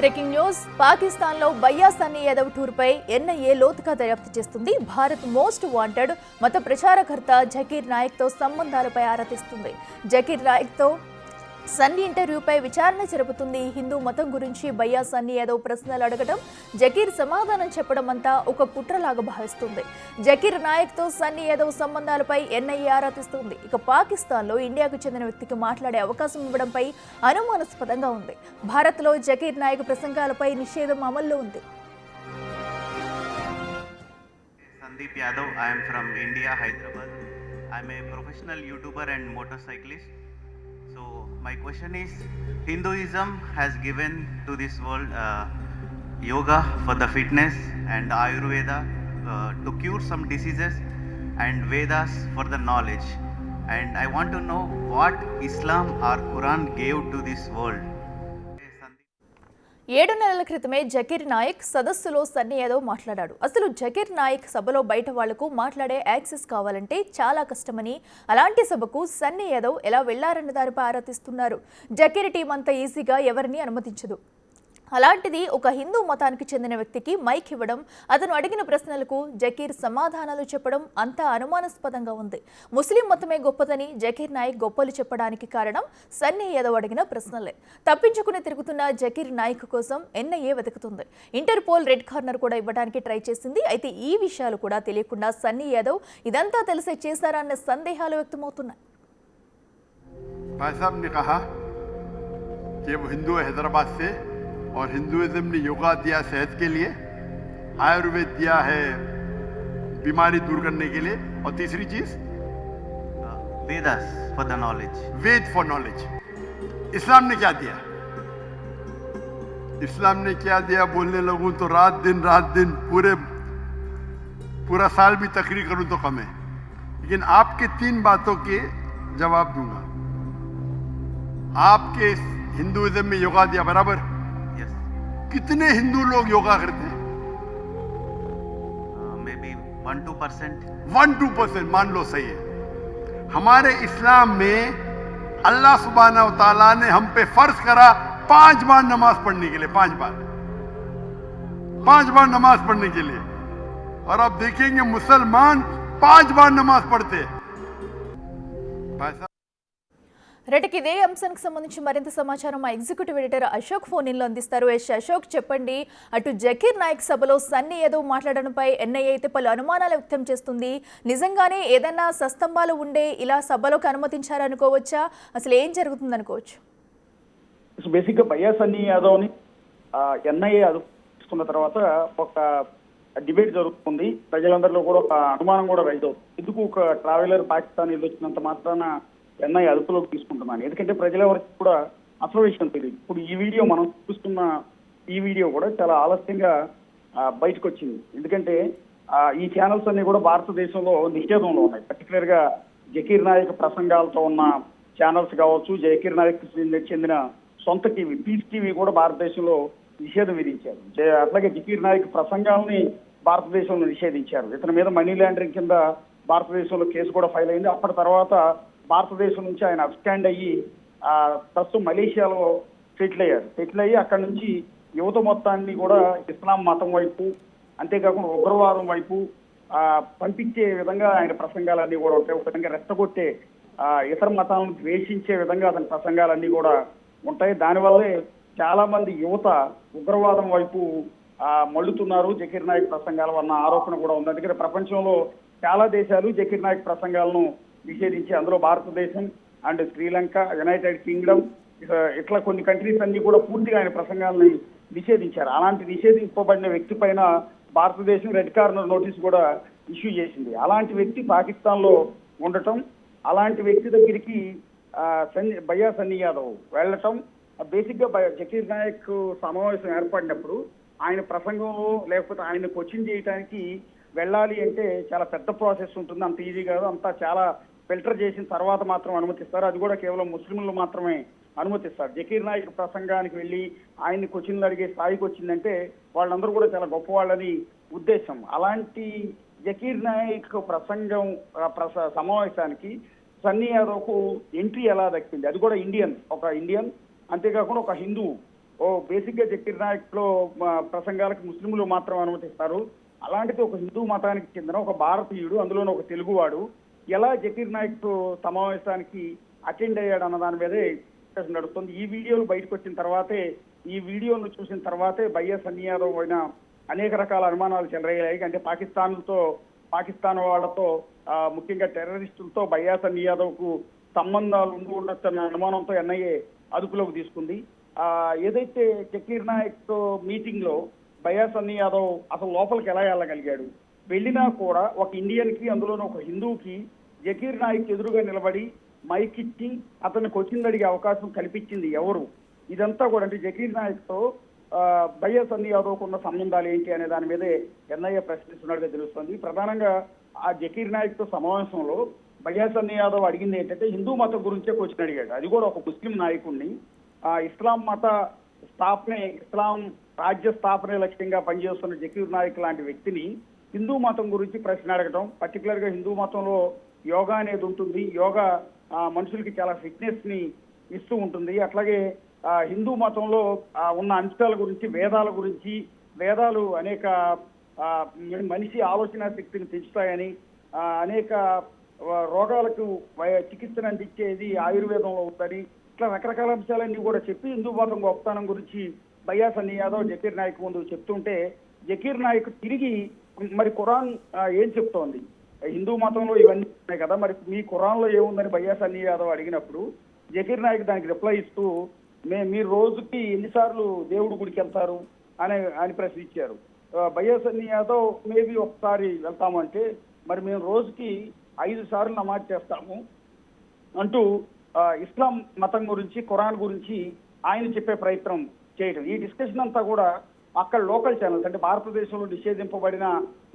Breaking news పాకిస్తాన్లో బయ్యా Sunny Yadav టూర్పై NIA లోతుగా దర్యాప్తు చేస్తుంది. భారత్ మోస్ట్ వాంటెడ్ మత ప్రచారకర్త జకీర్ నాయక్తో సంబంధాలపై ఆరా తీస్తుంది. జకీర్ నాయక్తో సన్నీ ఇంటర్వ్యూపై విచారణ జరుపుతుంది. హిందూ మతం గురించి బయ్యా సన్నీ యాదవ్ ప్రశ్నలు అడగడం, జకీర్ సమాధానం చెప్పడం అంతా ఒక కుట్రలాగా భావిస్తుంది. జకీర్ నాయక్తో సన్నీ యాదవ్ సంబంధాలపై ఎన్ఐఏ ఆరా తీస్తుంది. ఇక పాకిస్తాన్లో ఇండియాకు చెందిన వ్యక్తికి మాట్లాడే అవకాశం ఇవ్వడంపై అనుమానాస్పదంగా ఉంది. భారత్లో జకీర్ నాయక్ ప్రసంగాలపై నిషేధం అమల్లో ఉంది. Sandeep Yadav, I am from India, Hyderabad. I am a professional YouTuber and motorcyclist. So my question is, Hinduism has given to this world yoga for the fitness and Ayurveda to cure some diseases and Vedas for the knowledge. And I want to know what Islam or Quran gave to this world. 7 నెలల క్రితమే జకీర్ నాయక్ సదస్సులో సన్నీ యాదవ్ మాట్లాడాడు. అసలు జకీర్ నాయక్ సభలో బయట వాళ్లకు మాట్లాడే access కావాలంటే చాలా కష్టమని, అలాంటి సభకు సన్నీ యాదవ్ ఎలా వెళ్లారన్న దానిపై ఆరా తీస్తున్నారు. జకీర్ టీం అంత ఈజీగా ఎవరిని అనుమతించదు. అలాంటిది ఒక హిందూ మతానికి చెందిన వ్యక్తికి మైక్ ఇవ్వడం, అతను అడిగిన ప్రశ్నలకు జకీర్ సమాధానాలు చెప్పడం అంతా అనుమానాస్పదంగా ఉంది. ముస్లిం మతమే గొప్పదని జకీర్ నాయక్ గొప్పలు చెప్పడానికి కారణం సన్నీ యాదవ్ అడిగిన ప్రశ్నలే. తప్పించుకుని తిరుగుతున్న జకీర్ నాయక్ కోసం ఎన్ఐఏ వెతుకుతుంది. ఇంటర్పోల్ రెడ్ కార్నర్ కూడా ఇవ్వడానికి ట్రై చేసింది. అయితే ఈ విషయాలు కూడా తెలియకుండా సన్నీ యాదవ్ ఇదంతా తెలిసే చేశారా అన్న సందేహాలు వ్యక్తమవుతున్నాయి. और हिंदुइज्म ने योगा दिया सेहत के लिए, आयुर्वेद दिया है बीमारी दूर करने के लिए, और तीसरी चीज Vedas for the knowledge. Veda for knowledge. इस्लाम ने क्या दिया? इस्लाम ने क्या दिया बोलने लगूं तो रात दिन पूरा साल भी तकरीर करूं तो कम है. लेकिन आपके 3 बातों के जवाब दूंगा. आपके हिंदुइज्म में योगा दिया बराबर. कितने हिंदू लोग योगा करते हैं? Maybe 1-2%. 1-2% मान लो सही है. हमारे इस्लाम में अल्लाह सुब्हानहू व तआला ने हम पे फर्ज करा 5 बार नमाज पढ़ने के लिए. 5 बार नमाज पढ़ने के लिए. और आप देखेंगे मुसलमान 5 बार नमाज पढ़ते हैं. రెడ్డికి ఇదే అంశానికి సంబంధించి మరింత సమాచారం మా ఎగ్జిక్యూటివ్ ఎడిటర్ అశోక్ ఫోన్ ఇన్లో అందిస్తారు. అశోక్, చెప్పండి, అటు జకీర్ నాయక్ సభలో సన్నీ యాదవ్ మాట్లాడడంపై ఎన్ఐఏ అయితే పలు అనుమానాలు వ్యక్తం చేస్తుంది. నిజంగానే ఏదైనా సస్తంభాలు ఉండే ఇలా సభలోకి అనుమతించారనుకోవచ్చా? అసలు ఏం జరుగుతుంది అనుకోవచ్చు? బేసిక్గా బయ్యా సన్నీ యాదవ్ని ఎన్ఐఏ అదుపుకున్న తర్వాత ఒక డిబేట్ జరుగుతుంది. ప్రజలందరిలో కూడా ఒక అనుమానం కూడా రైజ్ అవుతుంది. ఎందుకు ఒక ట్రావెలర్ పాకిస్తాన్ వచ్చినంత మాత్రాన ఎన్ఐ అదుపులోకి తీసుకుంటున్నాను. ఎందుకంటే ప్రజలెవరికి కూడా అసలు విషయం తెలియదు. ఇప్పుడు ఈ వీడియో మనం చూస్తున్న ఈ వీడియో కూడా చాలా ఆలస్యంగా బయటకు వచ్చింది. ఎందుకంటే ఈ ఛానల్స్ అన్ని కూడా భారతదేశంలో నిషేధంలో ఉన్నాయి. పర్టికులర్ గా జకీర్ నాయక్ ప్రసంగాలతో ఉన్న ఛానల్స్ కావచ్చు, జకీర్ నాయక్ చెందిన సొంత టీవీ పీస్ టీవీ కూడా భారతదేశంలో నిషేధం విధించారు. అట్లాగే జకీర్ నాయక్ ప్రసంగాలని భారతదేశంలో నిషేధించారు. ఇతని మీద మనీ లాండరింగ్ కింద భారతదేశంలో కేసు కూడా ఫైల్ అయింది. అప్పటి తర్వాత భారతదేశం నుంచి ఆయన అబ్స్టాండ్ అయ్యి ప్రస్తుతం మలేషియాలో సెటిల్ అయ్యి అక్కడి నుంచి యువత మొత్తాన్ని కూడా ఇస్లాం మతం వైపు, అంతేకాకుండా ఉగ్రవాదం వైపు పంపించే విధంగా ఆయన ప్రసంగాలన్నీ కూడా ఉంటాయి. ఒక విధంగా రెచ్చగొట్టే ఇతర మతాలను ద్వేషించే విధంగా అతని ప్రసంగాలన్నీ కూడా ఉంటాయి. దానివల్లే చాలా మంది యువత ఉగ్రవాదం వైపు మళ్ళుతున్నారు జకీర్ నాయక్ ప్రసంగాల వల్ల ఆరోపణ కూడా ఉంది. అందుకని ప్రపంచంలో చాలా దేశాలు జకీర్ నాయక్ ప్రసంగాలను నిషేధించి, అందులో భారతదేశం అండ్ శ్రీలంక, యునైటెడ్ కింగ్డమ్, ఇట్లా కొన్ని కంట్రీస్ అన్ని కూడా పూర్తిగా ఆయన ప్రసంగాలని నిషేధించారు. అలాంటి నిషేధింపబడిన వ్యక్తి పైన భారతదేశం రెడ్ కార్నర్ నోటీస్ కూడా ఇష్యూ చేసింది. అలాంటి వ్యక్తి పాకిస్తాన్ లో ఉండటం, అలాంటి వ్యక్తి దగ్గరికి బయ్యా సన్నీ యాదవ్ వెళ్ళటం, బేసిక్ గా జకీర్ నాయక్ సమావేశం ఏర్పడినప్పుడు ఆయన ప్రసంగంలో లేకపోతే ఆయన క్వశ్చన్ చేయడానికి వెళ్ళాలి అంటే చాలా పెద్ద ప్రాసెస్ ఉంటుంది. అంత ఈజీ కాదు. అంతా చాలా ఫిల్టర్ చేసిన తర్వాత మాత్రం అనుమతిస్తారు. అది కూడా కేవలం ముస్లింలు మాత్రమే అనుమతిస్తారు. జకీర్ నాయక్ ప్రసంగానికి వెళ్ళి ఆయన్ని క్వశ్చన్లు అడిగే స్థాయికి వచ్చిందంటే వాళ్ళందరూ కూడా చాలా గొప్పవాళ్ళని ఉద్దేశం. అలాంటి జకీర్ నాయక్ ప్రసంగం సమావేశానికి సన్నీ యాదవ్కు ఎంట్రీ ఎలా దక్కింది? అది కూడా ఒక ఇండియన్, అంతేకాకుండా ఒక హిందూ బేసిక్గా జకీర్ నాయక్లో ప్రసంగాలకు ముస్లింలు మాత్రం అనుమతిస్తారు. అలాంటిది ఒక హిందూ మతానికి చెందిన ఒక భారతీయుడు, అందులోనే ఒక తెలుగువాడు ఎలా జకీర్ నాయక్ సమావేశానికి అటెండ్ అయ్యాడు అన్న దాని మీదే డిస్కషన్ నడుస్తుంది. ఈ వీడియోలు బయటకు వచ్చిన తర్వాతే, ఈ వీడియోను చూసిన తర్వాతే బయ్యా సన్నీ యాదవ్ పైన అనేక రకాల అనుమానాలు చెలరేగాయి. అంటే పాకిస్తాన్ వాళ్ళతో ముఖ్యంగా టెర్రరిస్టులతో బయ్యా సన్నీ యాదవ్ కు సంబంధాలు ఉండి ఉండొచ్చు అన్న అనుమానంతో ఎన్ఐఏ అదుపులోకి తీసుకుంది. ఏదైతే జకీర్ నాయక్ మీటింగ్ లో బయ్యా సన్నీ యాదవ్ అసలు లోపలికి ఎలా వెళ్ళగలిగాడు, వెళ్ళినా కూడా ఒక ఇండియన్ కి, అందులోనూ ఒక హిందూకి జకీర్ నాయక్ ఎదురుగా నిలబడి మైక్ ఇచ్చి అతనికి వచ్చింది అడిగే అవకాశం కల్పించింది ఎవరు? ఇదంతా కూడా అంటే జకీర్ నాయక్ తో బయ్యా సన్నీ యాదవ్ ఉన్న సంబంధాలు ఏంటి అనే దాని మీదే ఎన్ఐఏ ప్రశ్నిస్తున్నట్టుగా తెలుస్తుంది. ప్రధానంగా ఆ జకీర్ నాయక్ తో సమావేశంలో బయ్యా సన్నీ యాదవ్ అడిగింది ఏంటంటే హిందూ మతం గురించే క్వశ్చన్ అడిగాడు. అది కూడా ఒక ముస్లిం నాయకుడిని, ఇస్లాం మత స్థాపనే, ఇస్లాం రాజ్య స్థాపనే లక్ష్యంగా పనిచేస్తున్న జకీర్ నాయక్ లాంటి వ్యక్తిని హిందూ మతం గురించి ప్రశ్న అడగటం, పర్టికులర్ గా హిందూ మతంలో యోగా అనేది ఉంటుంది. యోగా మనుషులకి చాలా ఫిట్నెస్ ని ఇస్తూ ఉంటుంది. అట్లాగే హిందూ మతంలో ఉన్న అంశాల గురించి, వేదాల గురించి, వేదాలు అనేక మనిషి ఆలోచన శక్తిని పెంచుతాయని, అనేక రోగాలకు చికిత్సను అందించేది ఆయుర్వేదంలో ఉందని, ఇట్లా రకరకాల అంశాలన్నీ కూడా చెప్పి హిందూ మతం గొప్పతనం గురించి బయ్యా సన్నీ యాదవ్ జకీర్ నాయక్ ముందు చెప్తుంటే, జకీర్ నాయక్ తిరిగి మరి ఖురాన్ ఏం చెప్తోంది, హిందూ మతంలో ఇవన్నీ ఉన్నాయి కదా, మరి మీ ఖురాన్లో ఏముందని బయ్యా సన్నీ యాదవ్ అడిగినప్పుడు జకీర్ నాయక్ దానికి రిప్లై ఇస్తూ మీరు రోజుకి ఎన్నిసార్లు దేవుడి గుడికి వెళ్తారు అని ప్రశ్న ఇచ్చారు. బయ్యా సన్నీ యాదవ్ మేబీ ఒకసారి వెళ్తాము అంటే, మరి మేము రోజుకి 5 సార్లు నమాజ్ చేస్తాము అంటూ ఇస్లాం మతం గురించి, ఖురాన్ గురించి ఆయన చెప్పే ప్రయత్నం చేయడం. ఈ డిస్కషన్ అంతా కూడా అక్కడ లోకల్ ఛానల్స్, అంటే భారతదేశంలో నిషేధింపబడిన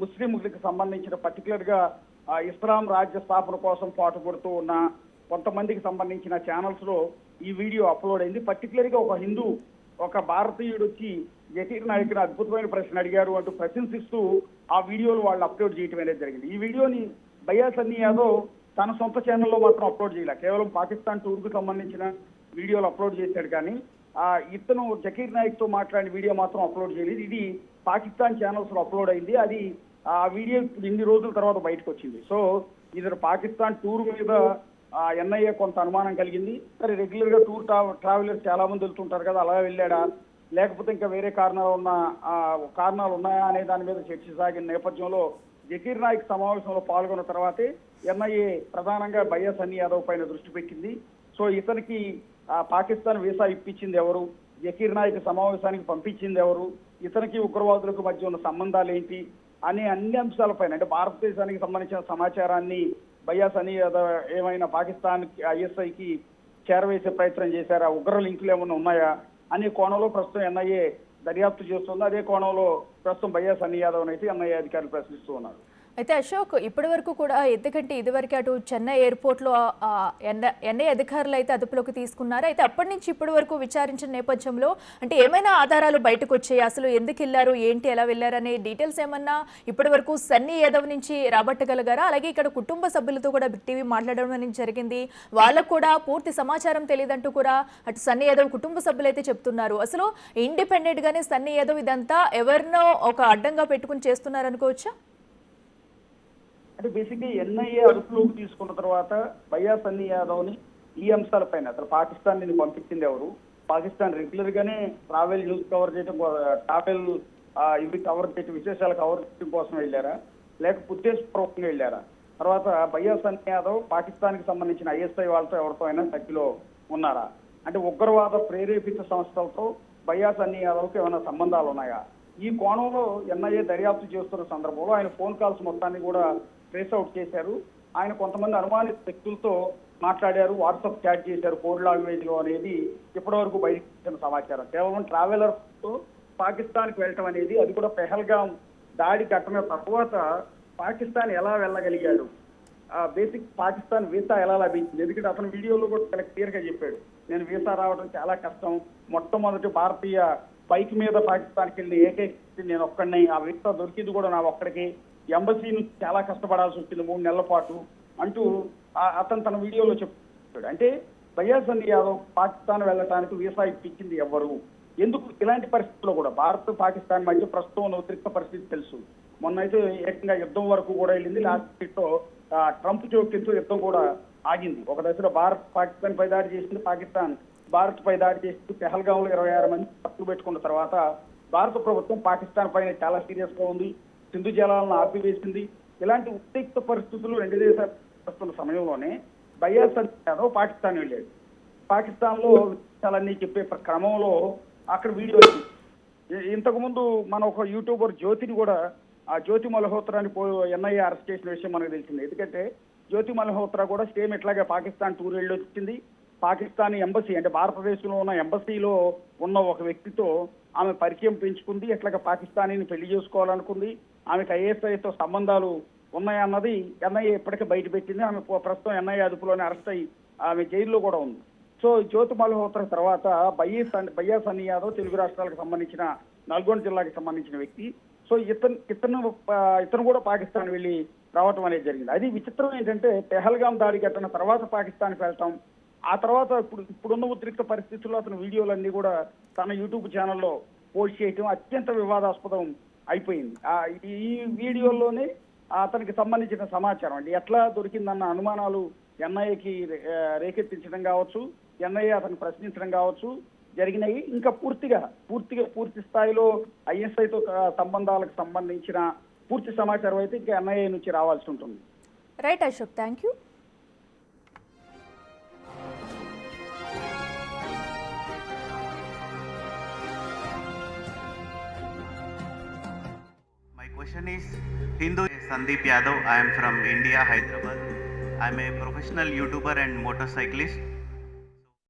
ముస్లింలకు సంబంధించిన పర్టికులర్ గా ఇస్లాం రాజ్య స్థాపన కోసం పాటుపడుతూ ఉన్న కొంతమందికి సంబంధించిన ఛానల్స్ లో ఈ వీడియో అప్లోడ్ అయింది. పర్టికులర్ గా ఒక హిందూ, ఒక భారతీయుడు వచ్చి జకీర్ నాయక్ అద్భుతమైన ప్రశ్న అడిగారు అంటూ ప్రశంసిస్తూ ఆ వీడియోలు వాళ్ళు అప్లోడ్ చేయడం అనేది జరిగింది. ఈ వీడియోని బయ్యా సన్నీ యాదవ్ తన సొంత ఛానల్లో మాత్రం అప్లోడ్ చేయలే, కేవలం పాకిస్తాన్ టూర్ కు సంబంధించిన వీడియోలు అప్లోడ్ చేశాడు. కానీ ఇతను జకీర్ నాయక్ తో మాట్లాడిన వీడియో మాత్రం అప్లోడ్ చేయలేదు. ఇది పాకిస్తాన్ ఛానల్స్ లో అప్లోడ్ అయింది. అది ఆ వీడియో ఇన్ని రోజుల తర్వాత బయటకు వచ్చింది. సో ఇది పాకిస్తాన్ టూర్ మీద ఎన్ఐఏ కొంత అనుమానం కలిగింది. సరే, రెగ్యులర్ గా టూర్ ట్రావెలర్స్ చాలా మంది వెళ్తుంటారు కదా, అలా వెళ్ళాడా లేకపోతే ఇంకా వేరే కారణాలు ఉన్నాయా అనే దాని మీద చర్చ సాగిన నేపథ్యంలో జకీర్ నాయక్ సమావేశంలో పాల్గొన్న తర్వాతే ఎన్ఐఏ ప్రధానంగా బయ్యా సన్నీ యాదవ్ పైన దృష్టి పెట్టింది. సో ఇతనికి పాకిస్తాన్ వీసా ఇప్పించింది ఎవరు, జకీర్ నాయక్ సమావేశానికి పంపించింది ఎవరు, ఇతనికి ఉగ్రవాదులకు మధ్య ఉన్న సంబంధాలు ఏంటి అనే అన్ని అంశాలపైన, అంటే భారతదేశానికి సంబంధించిన సమాచారాన్ని బయ్యా సన్నీ యాదవ్ ఏమైనా పాకిస్తాన్ ఐఎస్ఐకి చేరవేసే ప్రయత్నం చేశారా, ఉగ్ర లింకులు ఏమైనా ఉన్నాయా అనే కోణంలో ప్రస్తుతం ఎన్ఐఏ దర్యాప్తు చేస్తుంది. అదే కోణంలో ప్రస్తుతం బయ్యా సన్నీ యాదవ్ అయితే ఎన్ఐఏ అధికారులు ప్రశ్నిస్తూ ఉన్నారు. అయితే అశోక్, ఇప్పటి వరకు కూడా ఎందుకంటే ఇదివరకు అటు చెన్నై ఎయిర్పోర్ట్లో ఎన్ఐ అధికారులు అయితే అదుపులోకి తీసుకున్నారు. అయితే అప్పటి నుంచి ఇప్పటి వరకు విచారించిన నేపథ్యంలో అంటే ఏమైనా ఆధారాలు బయటకు వచ్చాయి, అసలు ఎందుకు వెళ్ళారు, ఏంటి, ఎలా వెళ్ళారు అనే డీటెయిల్స్ ఏమన్నా ఇప్పటి వరకు సన్నీ యాదవ్ నుంచి రాబట్టగలిగారా? అలాగే ఇక్కడ కుటుంబ సభ్యులతో కూడా బిగ్ టీవీ మాట్లాడడం అనేది జరిగింది, వాళ్ళకు కూడా పూర్తి సమాచారం తెలియదంటూ కూడా అటు సన్నీ యాదవ్ కుటుంబ సభ్యులు అయితే చెప్తున్నారు. అసలు ఇండిపెండెంట్ గానే సన్నీ యాదవ్ ఇదంతా ఎవరినో ఒక అడ్డంగా పెట్టుకుని చేస్తున్నారు అనుకోవచ్చా? అంటే బేసిక్గా ఎన్ఐఏ అదుపులోకి తీసుకున్న తర్వాత బయ్యా సన్నీ యాదవ్ ని ఈ అంశాలపైన అసలు పాకిస్తాన్ ని పంపించింది ఎవరు, పాకిస్తాన్ రెగ్యులర్ గానే ట్రావెల్ న్యూస్ కవర్ చేయడం, ట్రావెల్ ఇవి కవర్ చేయడం, విశేషాలు కవర్ చేయడం కోసం వెళ్ళారా, లేకపోతే ఉద్దేశపూర్వకంగా వెళ్ళారా? తర్వాత బయ్యా సన్నీ యాదవ్ పాకిస్తాన్ కి సంబంధించిన ఐఎస్ఐ వాళ్ళతో ఎవరితో అయినా టచ్లో ఉన్నారా? అంటే ఉగ్రవాద ప్రేరేపిత సంస్థలతో బయ్యా సన్నీ యాదవ్కి ఏమైనా సంబంధాలు ఉన్నాయా? ఈ కోణంలో ఎన్ఐఏ దర్యాప్తు చేస్తున్న సందర్భంలో ఆయన ఫోన్ కాల్స్ మొత్తాన్ని కూడా ట్రేస్ అవుట్ చేశారు. ఆయన కొంతమంది అనుమానిత వ్యక్తులతో మాట్లాడారు, వాట్సాప్ చాట్ చేశారు కోడ్ లాంగ్వేజ్ లో అనేది ఇప్పటివరకు బయటకు వచ్చిన సమాచారం. కేవలం ట్రావెలర్ తో పాకిస్తాన్ కి వెళ్ళటం అనేది, అది కూడా పెహల్గాం దాడి ఘటన తర్వాత పాకిస్తాన్ ఎలా వెళ్ళగలిగాడు, బేసిక్ పాకిస్తాన్ వీసా ఎలా లభించింది? ఎందుకంటే అతను వీడియోలో కూడా చాలా క్లియర్ గా చెప్పాడు, నేను వీసా రావడం చాలా కష్టం, మొట్టమొదటి భారతీయ బైక్ మీద పాకిస్తాన్కి వెళ్ళి ఏకైక నేను ఒక్కడిని, ఆ వీసా దొరికింది కూడా నా ఒక్కడికి, ఎంబసీ నుంచి చాలా కష్టపడాల్సి వచ్చింది 3 నెలల పాటు అంటూ అతను తన వీడియోలో చెప్పాడు. అంటే బయ్యా సన్నీ యాదవ్ పాకిస్తాన్ వెళ్ళటానికి వీసా ఇప్పించింది ఎవరు, ఎందుకు ఇలాంటి పరిస్థితుల్లో కూడా భారత్ పాకిస్తాన్ మధ్య ప్రస్తుతం ఉన్న ఉద్రిక్త పరిస్థితి తెలుసు. మొన్నైతే ఏకంగా యుద్ధం వరకు కూడా వెళ్ళింది. లాస్ట్ వీక్ లో ట్రంప్ జోక్యంతో యుద్ధం కూడా ఆగింది. ఒక దశలో భారత్ పాకిస్తాన్ పై దాడి చేసింది, పాకిస్తాన్ భారత్ పై దాడి చేసింది. పెహల్గాంలో 26 మంది పట్టుకు పెట్టుకున్న తర్వాత భారత ప్రభుత్వం పాకిస్తాన్ పైన చాలా సీరియస్ గా ఉంది, సింధు జలాలను ఆపివేసింది. ఇలాంటి ఉద్రిక్త పరిస్థితులు రెండు దేశాలు వస్తున్న సమయంలోనే భయ్యా సన్నీ యాదవ్ పాకిస్తాన్ వెళ్ళాడు. పాకిస్తాన్ లో విషయాలన్నీ చెప్పే క్రమంలో అక్కడ వీడియో వచ్చింది. ఇంతకు ముందు మన ఒక యూట్యూబర్ జ్యోతిని కూడా, ఆ జ్యోతి మల్హోత్రాని ఎన్ఐఏ అరెస్ట్ చేసిన విషయం మనకు తెలిసింది. ఎందుకంటే జ్యోతి మల్హోత్రా కూడా సేమ్ ఇట్లాగే పాకిస్తాన్ టూర్ వెళ్ళి వచ్చింది. పాకిస్తాన్ ఎంబసీ అంటే భారతదేశంలో ఉన్న ఎంబసీలో ఉన్న ఒక వ్యక్తితో ఆమె పరిచయం పెంచుకుంది. ఎట్లాగా పాకిస్తానీని పెళ్లి చేసుకోవాలనుకుంది. ఆమెకు ఐఎస్ఐతో సంబంధాలు ఉన్నాయన్నది ఎన్ఐఏ ఇప్పటికే బయట పెట్టింది. ఆమె ప్రస్తుతం ఎన్ఐఏ అదుపులోనే అరెస్ట్ అయ్యి ఆమె జైల్లో కూడా ఉంది. సో జ్యోతి మల్హోత్రా తర్వాత భయ్యా సన్నీ యాదవ్ తెలుగు రాష్ట్రాలకు సంబంధించిన నల్గొండ జిల్లాకి సంబంధించిన వ్యక్తి. సో ఇతను కూడా పాకిస్తాన్ వెళ్ళి రావటం అనేది జరిగింది. అది విచిత్రం ఏంటంటే పెహల్గాం దాడి ఘటన తర్వాత పాకిస్తాన్కి వెళ్ళటం, ఆ తర్వాత ఇప్పుడున్న ఉద్రిక్త పరిస్థితుల్లో అతని వీడియోలన్నీ కూడా తన యూట్యూబ్ ఛానల్లో పోస్ట్ చేయటం అత్యంత వివాదాస్పదం అయిపోయింది. ఈ వీడియోల్లోనే అతనికి సంబంధించిన సమాచారం అంటే ఎట్లా దొరికిందన్న అనుమానాలు ఎన్ఐఏకి రేకెత్తించడం కావచ్చు, ఎన్ఐఏ అతను ప్రశ్నించడం కావచ్చు జరిగినాయి. ఇంకా పూర్తి స్థాయిలో ఐఎస్ఐతో సంబంధాలకు సంబంధించిన పూర్తి సమాచారం అయితే ఇంకా ఎన్ఐఏ నుంచి రావాల్సి ఉంటుంది. Right Ashok, thank you. My question is, Hindu Sandeep Yadav. I am from India, Hyderabad. I am a professional YouTuber and motorcyclist.